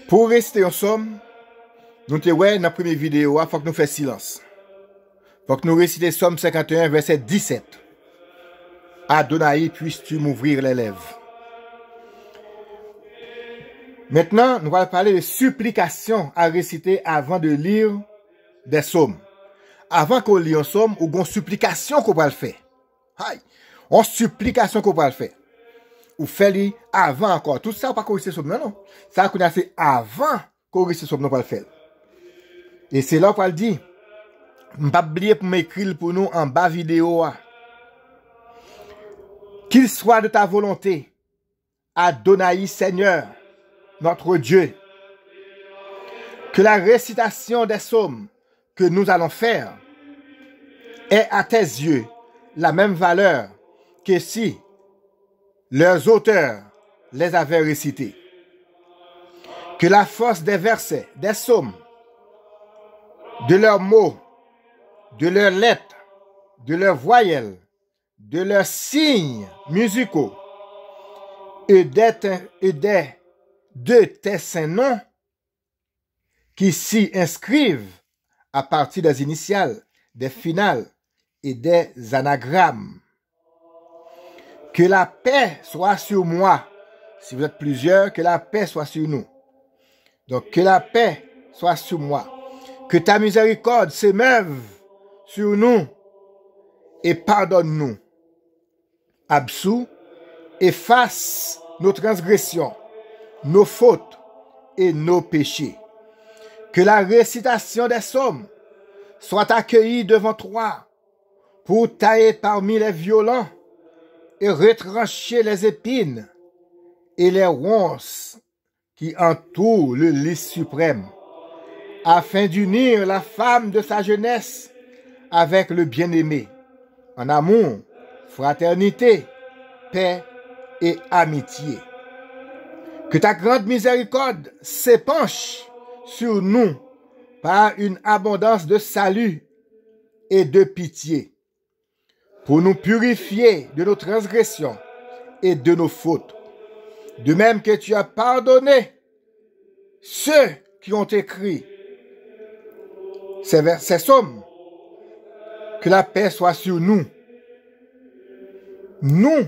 Pour rester ensemble, nous te ouais dans la première vidéo, il faut que nous fassions silence. Il faut que nous récitions Somme 51, verset 17. Adonai, puisses-tu m'ouvrir les lèvres. Maintenant, nous allons parler de supplication à réciter avant de lire des psaumes. Avant qu'on lit un psaume, ou une supplication qu'on va le faire. Aïe, on supplication qu'on va le faire. Ou fait avant encore. Tout ça, pas qu'on récite psaume, non. Ça qu'on a fait avant qu'on récite psaume, non, pas le faire. Et c'est là qu'on va le dire. Je ne pas oublier pour m'écrire pour nous en bas vidéo. Qu'il soit de ta volonté, Adonai Seigneur, notre Dieu, que la récitation des psaumes que nous allons faire ait à tes yeux la même valeur que si leurs auteurs les avaient récités. Que la force des versets, des psaumes, de leurs mots, de leurs lettres, de leurs voyelles, de leurs signes musicaux et de tes saints noms qui s'y inscrivent à partir des initiales, des finales et des anagrammes. Que la paix soit sur moi. Si vous êtes plusieurs, que la paix soit sur nous. Donc, que la paix soit sur moi. Que ta miséricorde s'émeuve sur nous et pardonne-nous. Absous, efface nos transgressions, nos fautes et nos péchés. Que la récitation des psaumes soit accueillie devant toi pour tailler parmi les violents et retrancher les épines et les ronces qui entourent le lit suprême, afin d'unir la femme de sa jeunesse avec le bien-aimé, en amour, fraternité, paix et amitié. Que ta grande miséricorde s'épanche sur nous par une abondance de salut et de pitié, pour nous purifier de nos transgressions et de nos fautes, de même que tu as pardonné ceux qui ont écrit ces psaumes. Que la paix soit sur nous. Nous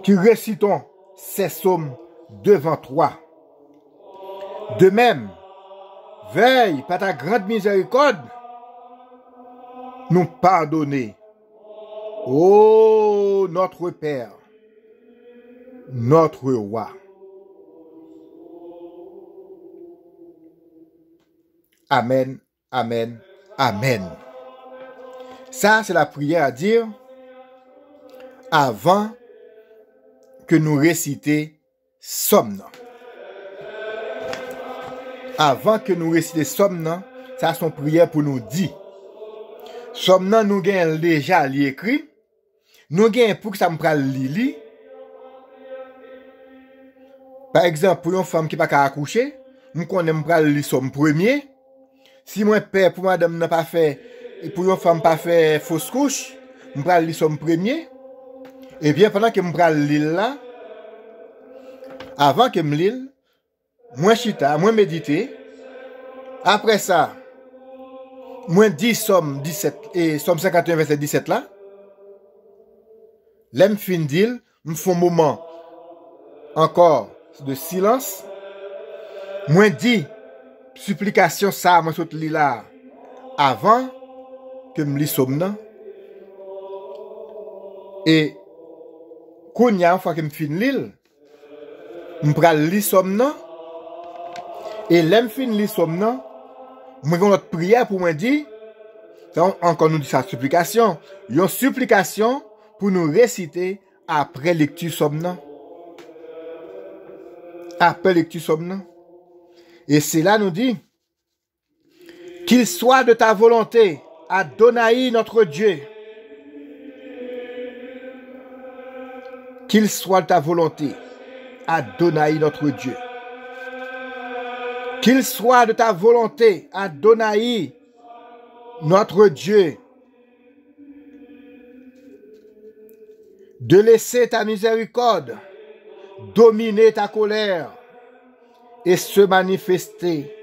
qui récitons ces psaumes devant toi. De même, veille par ta grande miséricorde, nous pardonner. Ô notre Père, notre Roi. Amen, amen, amen. Ça, c'est la prière à dire avant que nous récitions Somme. Avant que nous récitions Somme, ça, c'est une prière pour nous dire. Somme, nous avons déjà écrit. Nous avons pour que ça me prenne lili. Par exemple, pour une femme qui n'a pas accoucher, nous connaissons le somme premier. Si moi père pour madame n'a pas fait, et pour une femme pas fait fausse couche, je prends le somme premier. Et bien pendant que je prends l'île là, avant que je l'île, moi chita, moi méditer. Après ça, moi 10 somme 17 et somme 51 verset 17 là. L'aime fin d'île, me font un moment encore de silence. Moi dit supplication ça moi saute l'île là avant que me li somme nan. Et kounya fois que me fin l'île, me pral li somme nan. Et l'aime fin li somme nan, moi gon notre prière pour moi dire encore nous dit sa supplication, une supplication pour nous réciter après lecture somme nan. Après lecture somme nan. Et c'est là nous dit qu'il soit de ta volonté, Adonai notre Dieu. Qu'il soit de ta volonté, Adonai notre Dieu. Qu'il soit de ta volonté, Adonai notre Dieu, de laisser ta miséricorde dominer ta colère et se manifester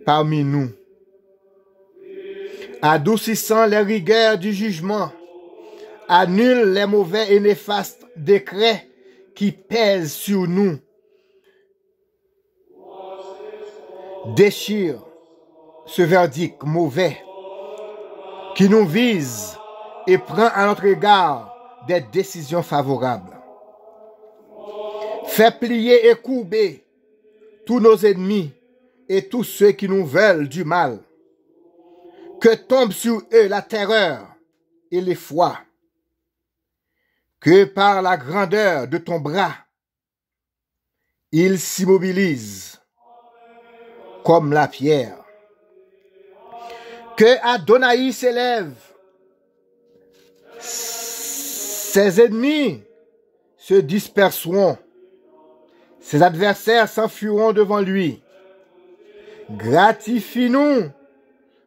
parmi nous, adoucissant les rigueurs du jugement, annule les mauvais et néfastes décrets qui pèsent sur nous, déchire ce verdict mauvais qui nous vise et prend à notre égard des décisions favorables. Fais plier et courber tous nos ennemis et tous ceux qui nous veulent du mal. Que tombe sur eux la terreur et l'effroi. Que par la grandeur de ton bras, ils s'immobilisent comme la pierre. Que Adonai s'élève. Ses ennemis se disperseront. Ses adversaires s'enfuiront devant lui. Gratifie-nous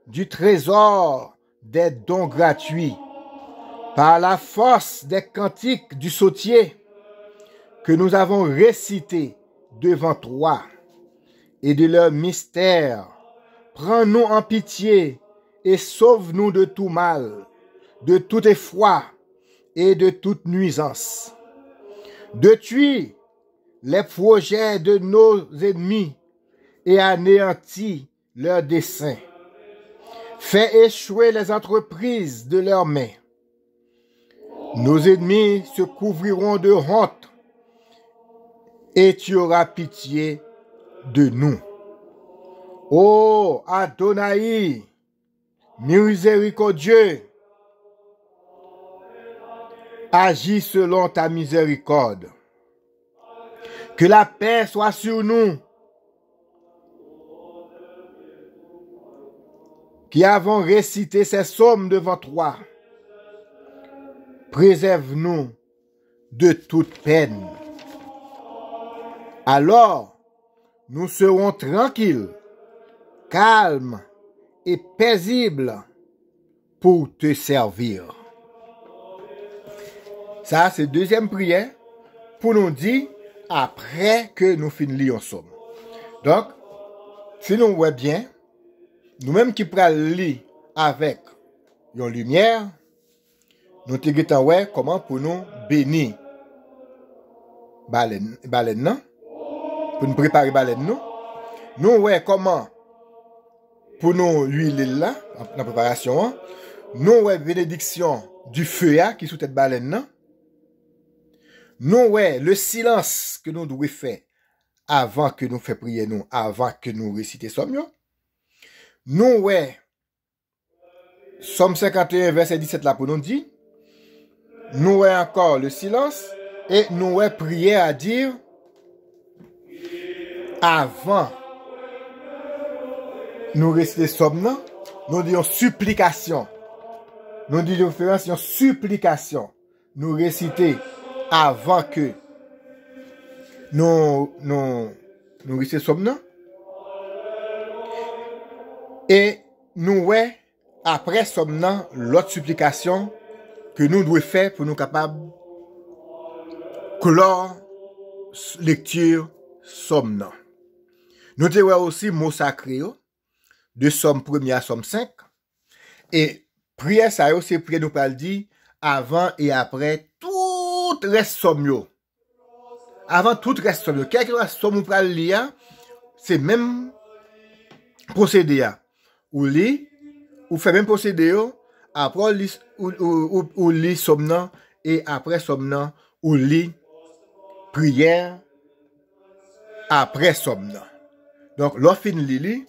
du trésor des dons gratuits par la force des cantiques du sautier que nous avons récités devant toi et de leur mystère. Prends-nous en pitié et sauve-nous de tout mal, de tout effroi et de toute nuisance. Détruis les projets de nos ennemis et anéantis leurs desseins. Fais échouer les entreprises de leurs mains. Nos ennemis se couvriront de honte et tu auras pitié de nous. Ô Adonai, miséricordieux, agis selon ta miséricorde. Que la paix soit sur nous, qui avons récité ces psaumes devant toi. Préserve-nous de toute peine. Alors, nous serons tranquilles, calmes et paisibles pour te servir. Ça, c'est deuxième prière pour nous dire après que nous finissons ensemble. Donc, si nous voyons bien, nous-mêmes qui prenons lire avec une lumière, nous te guettons ouais comment pour nous bénir baleine non, pour nous préparer baleine non. Nous ouais comment pour nous l'huile là dans la préparation. Nous ouais bénédiction du feu qui sous tête baleine non. Nous ouais le silence que nous devons faire avant que nous fassions prier nous, avant que nous récitions somme. Nous ouais Somme 51 verset 17 là pour nous dire. Nous ouais encore le silence et nous ouais prière à dire avant nous réciter somme nous disons supplication. Nous disons référence une supplication. Nous réciter avant que nous réciter somme et nous ouais après somme l'autre supplication que nous devons faire pour nous capables clore lecture somme. Nous devons aussi mot sacré de somme 1 à somme 5 et prière ça c'est prière nous parle dit avant et après tout reste somme. Avant tout reste somme. Quel que soit somme nous parle lire, c'est même procédé ou lit ou fait même procédé après ou lit somme et après somme ou lit prière après somme. Donc l'offre fin li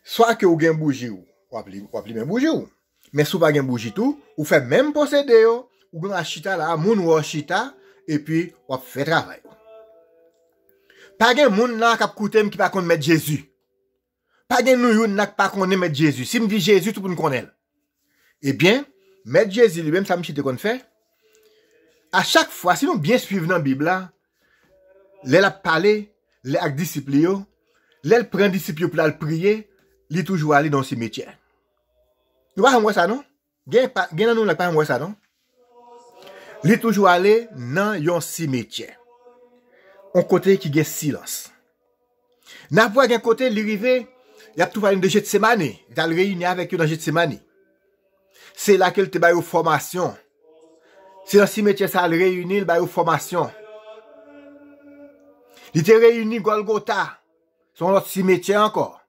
soit que ou gen bougie ou appeler même bougie ou mais sou pas gen bougie tout ou fait même procédé ou gen chita là moun ou chita et puis ou fait travail. Pas gen moun là k'ap koutem qui pas konn mettre Jésus. Pas gen nou yon nak pas konn mettre Jésus. Si me dit Jésus tout pour nous connaître. Eh bien, mettre Jésus lui-même ça m'chite qu'on fait. À chaque fois si nous bien suivre dans Bible là, les la parler, les ak disciples yo, les prend disciples pour la prier, li toujours aller dans cimetière. Nous pas moi ça non? Gen nous la pas moi ça non? Li toujours aller dans yon cimetière. un côté qui gagne silence. N'a pas un côté, l'arrivée, il y a tout parlé de Gethsemane. Il a réuni avec eux dans Gethsemane. C'est là qu'il te bat aux formations. C'est dans le cimetière, ça a réuni, il bat aux formations. Il te réuni Golgotha. Son autre cimetière encore.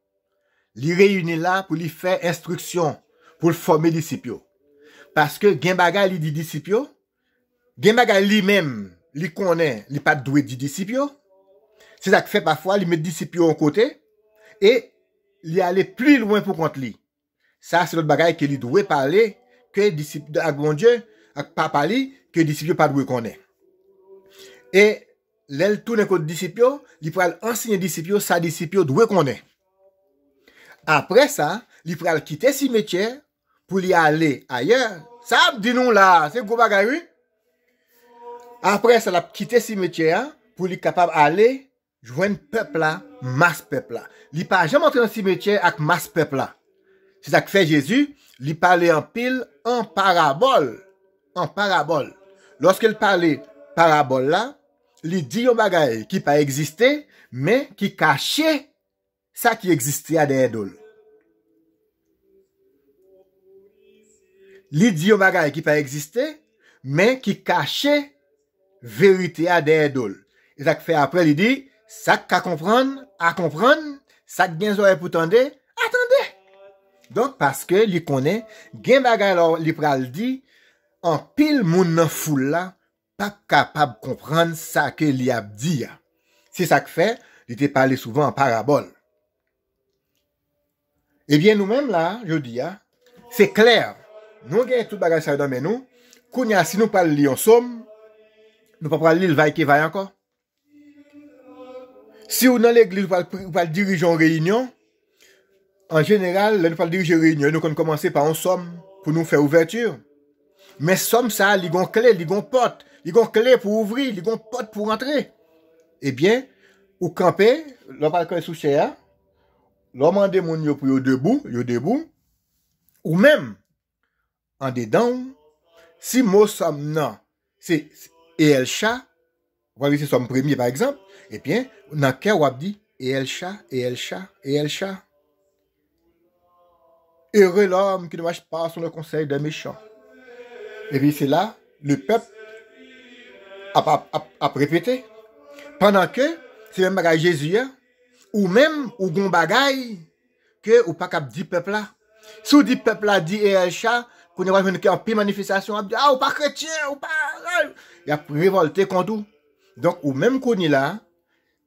Il réunit là pour lui faire instruction, pour former disciples. Parce que gen bagay li di disciples, gen bagay lui-même, li connaît, li pas doué di disciples. C'est ça que fait parfois, il met disciples en côté et il aller plus loin pour contre lui. Ça, c'est l'autre bagay que il doit parler, que disciples à bon Dieu, à pas parler, que disciples pas doué connaît. Et l'elle tourne contre disciples, il pourra enseigner disciples, sa disciples doit connaît. Après ça, il pourra quitter cimetière pour y aller ailleurs. Ça, dit nous là, c'est gros bagay, oui. Après ça, il a quitté cimetière pour lui capable aller joindre peuple là, masse peuple là. Il pas jamais entré dans le cimetière avec masse peuple là. C'est ça que fait Jésus, il parlait en pile, en parabole. En parabole. Lorsqu'il parlait parabole là, il dit un bagay qui pas existé, mais qui cachait ça qui existait à des idoles. Il dit un bagay qui pas existé, mais qui cachait vérité à des idoles. Et ça que fait après, il dit, ça qu'à comprendre, ça que bien oreille pour tendre, attendez. Donc, parce que il connaît, gen bagay alors, il pral dit, en pile moun nan foule là, pas capable de comprendre ça que li a dit. C'est ça que fait, il te parlé souvent en parabole. Eh bien, nous-mêmes là, je dis, c'est clair. Nous avons tout bagage ça dans nous. Kounya, si nous parlons de en somme, nous ne pouvons pas lire le vaille qui va encore. Si vous dans l'église, vous pouvez diriger une réunion, en général, nous pouvons diriger une réunion, nous commencer par un somme pour nous faire ouverture. Mais somme ça, ils ont clé, ils ont porte, ils ont clé pour ouvrir, ils ont porte pour entrer. Eh bien, ou camper, l'on parle sous chair, l'on demande mon yo pour yo debout, ou même, en dedans, si mot somme non, c'est El Chat, vous voyez, c'est somme premier par exemple, eh bien, dans quel on dit El Chat, El Chat, El Chat. Heureux l'homme qui ne marche pas sur le conseil des méchants. Et puis c'est là, le peuple a répété. Pendant que, c'est même bagay Jésus, ou même, ou gon bagay, que, ou pas cap dit peuple là. Si ou dit peuple là, dit El Chat, qu'on y va venir en pire manifestation, on dit, ou pas chrétien, ou pas, il a révolté contre tout. Donc, ou même qu'on y là,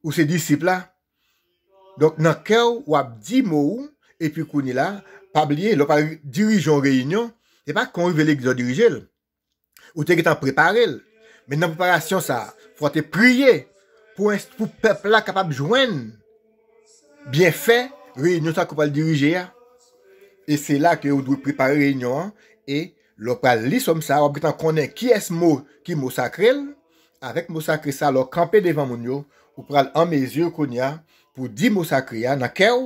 ou ses disciples là. Donc, dans le cœur, ou a dit mot, et puis qu'on y là, pas oublier, l'on pas diriger une réunion, c'est pas qu'on veut l'église diriger, ou t'es en préparé. Mais dans la préparation, ça, faut te prier pour peuple là capable de joindre, bien fait, réunion ça qu'on va le diriger. Et c'est là que vous devez préparer réunion, et l'on va lire comme ça, on va connaître qui est ce mot, qui mot sacré, avec mot sacré ça, l'on camper devant mon yo, ou pral en mesure qu'on y a, pour dire mot sacré, dans cœur,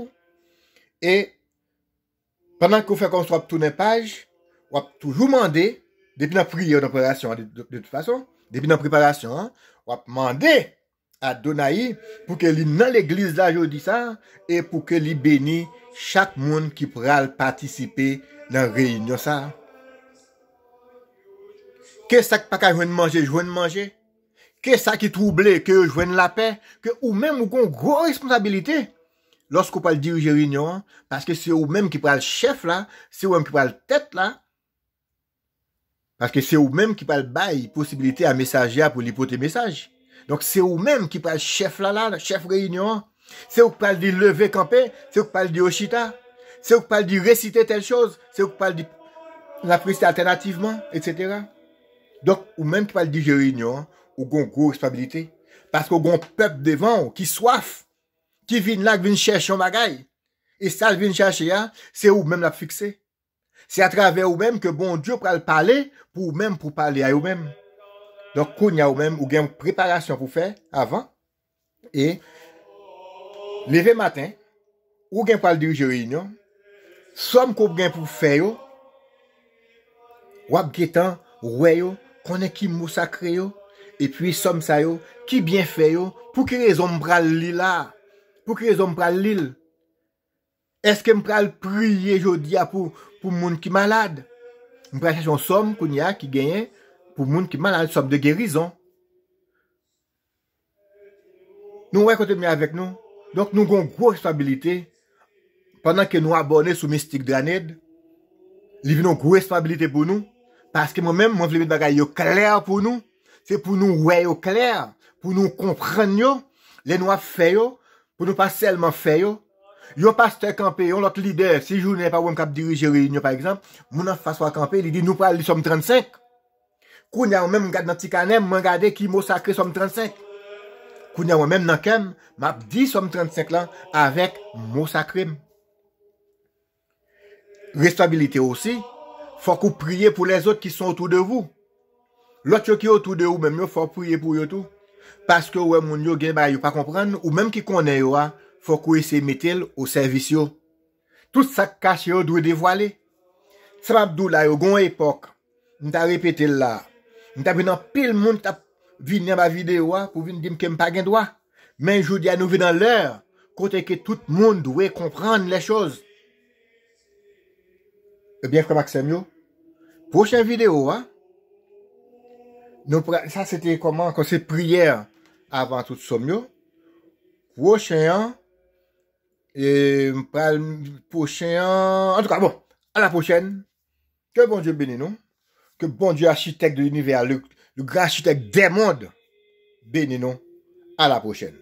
et pendant que vous faites construire tourner page, vous avez toujours demandé, depuis la prière de préparation, de toute façon, depuis la préparation, vous avez demandé à Donaï pour que lui dans l'église là, je dis ça, et pour que lui bénisse chaque monde qui pourra participer dans la réunion ça. Qu'est-ce que pas qu'à manger? Qu'est-ce qui trouble que joindre la paix, que ou même ou une grosse responsabilité lorsqu'on parle diriger réunion, parce que c'est ou même qui prend le chef là, c'est ou même qui prend le tête là, parce que c'est ou même qui prend le bail possibilité à messager pour lui porter message. Donc c'est ou même qui prend le chef là, le chef réunion, c'est ou qui parle de lever camper, c'est ou qui parle de Oshita, c'est ou qui parle de réciter telle chose, c'est ou qui parle de la prière alternativement, etc. Donc ou même qui parle de réunion, ou une grosse responsabilité, parce qu'on a un peuple devant qui soif, qui vient là, qui vient chercher un bagay. Et ça, vient chercher, c'est ou même la fixer. C'est à travers ou même que bon Dieu peut parler, pour même pour parler à ou même. Donc, qu'on y a ou même, ou une préparation pour faire avant. Et, lever matin, ou bien pour diriger réunion, somme qu'on bien pour faire, ou ap getan, ouais, qu'on est qui mot sacré, Et puis, somme ça yo, qui bien fait yo, pour que les hommes pral li là? Pour que les hommes pral l'île? Est-ce que m'pral prier jodi pour moun qui malade? M'pral chercher une somme qui gagne pour moun qui malade, somme de guérison. Nous ouais côté avec nous. Donc nous avons une grosse responsabilité pendant que nous abonnés sous Mystique Granade. Il y a une grosse responsabilité pour nous parce que moi-même moi veux mettre bagay clair pour nous. C'est pour nous ouais clair, pour nous comprendre les nous fait yo, pour nous pas seulement faire yo. Yon pasteur campé, yon l'autre leader, si je n'ai pas ou cap diriger réunion par exemple, mon en face soit campé, il dit nous pral sommes 35. Kounya même regarde dans petit canem, moi regarder qui mot sacré sommes 35. Kounya même dans kem, m'a dit sommes 35 là avec mot sacré. Responsabilité aussi, faut qu'on prie pour les autres qui sont autour de vous. L'autre qui est autour de vous même, faut prier pour eux tout. Parce que ouais moun yo gen ba yo pas comprendre ou même qui connaît yo faut qu'on essaie mettre au service yo. Tout ça caché yo doit dévoiler. Ça m'a dou là yo gon époque. M'ta répété là. M'ta vinn pile monde t'a vinn ma vidéo pour vinn dire que m'pa gen droit. Mais je dis à nous dans l'heure côté que tout le monde doit comprendre les choses. Eh bien frère Maxime yo. Prochaine vidéo nous ça c'était comment quand c'est prière avant toute somme yo. Prochain et prochain en tout cas bon, à la prochaine. Que bon Dieu bénisse nous. Que bon Dieu architecte de l'univers, le grand architecte des mondes bénisse nous. À la prochaine.